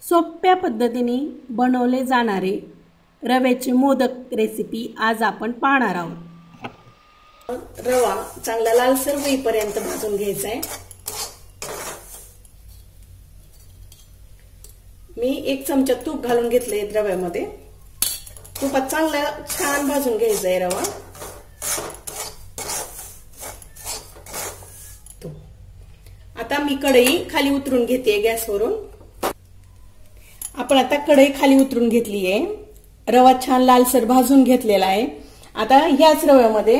सोप्या पद्धतीने बनवले जाणारे रव्याचे मोदक रेसिपी आज आपण पाहणार आहोत। रवा चांगला लालसर होईपर्यंत भाजून घ्यायचा आहे। मी 1 चमचा तूप घालून घेतले रव्यामध्ये। तुपात चांगला छान भाजून घ्यायचा आहे रवा। आता मी कढई खाली उतरून घेते गॅसवरून। आपण आता कढई खाली उतरून घेतली आहे। रवा छान लालसर भाजून घेतलेला आहे। आता ह्याच रव्यामध्ये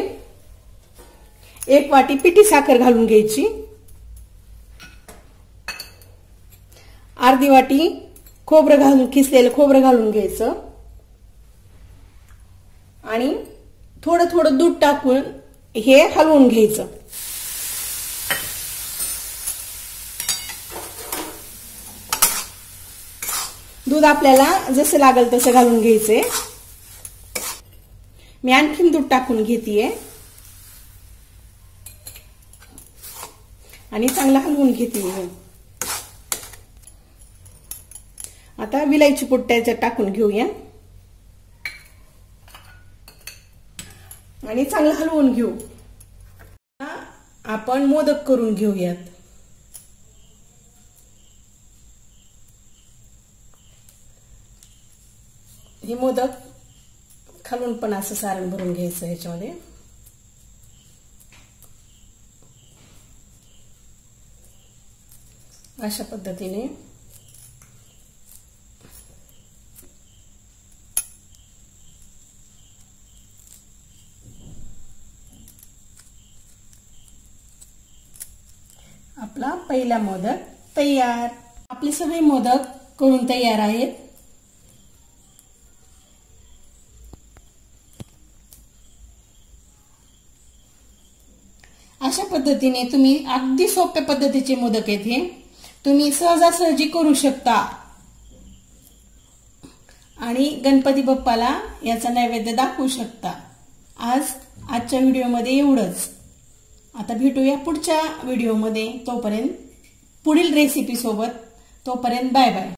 1 वाटी पिठी साखर घालून घ्यायची, अर्धी वाटी खोबरं घालून किसलेलं खोबरं घालून घ्यायचं आणि थोडं थोडं दूध टाकून हे हलवून घ्यायचं। दूध आपल्याला जसं लागेल तसं घालून घ्यायचंय। मी आणखीन दूध टाकून घेतेय आणि चांगलं हलवून घेतेय। आता विलायची पूड त्याच्यात टाकून घेऊया आणि चांगलं हलवून घेऊ। आपण मोदक करून घेऊयात। हे मोदक खालून पण असं सारण भरून घ्यायचं ह्याच्यामध्ये। अशा पद्धतीने आपला पहिला मोदक तयार। आपले सगळे मोदक करून तयार आहेत। अशा पद्धतीने तुम्ही अगदी सोप्या पद्धतीचे मोदक आहेत हे तुम्ही सहजासहजी करू शकता आणि गणपती बाप्पाला याचा नैवेद्य दाखवू शकता। आजच्या व्हिडिओमध्ये एवढंच। आता भेटूया पुढच्या व्हिडिओमध्ये। तोपर्यंत पुढील रेसिपी सोबत। तोपर्यंत बाय बाय।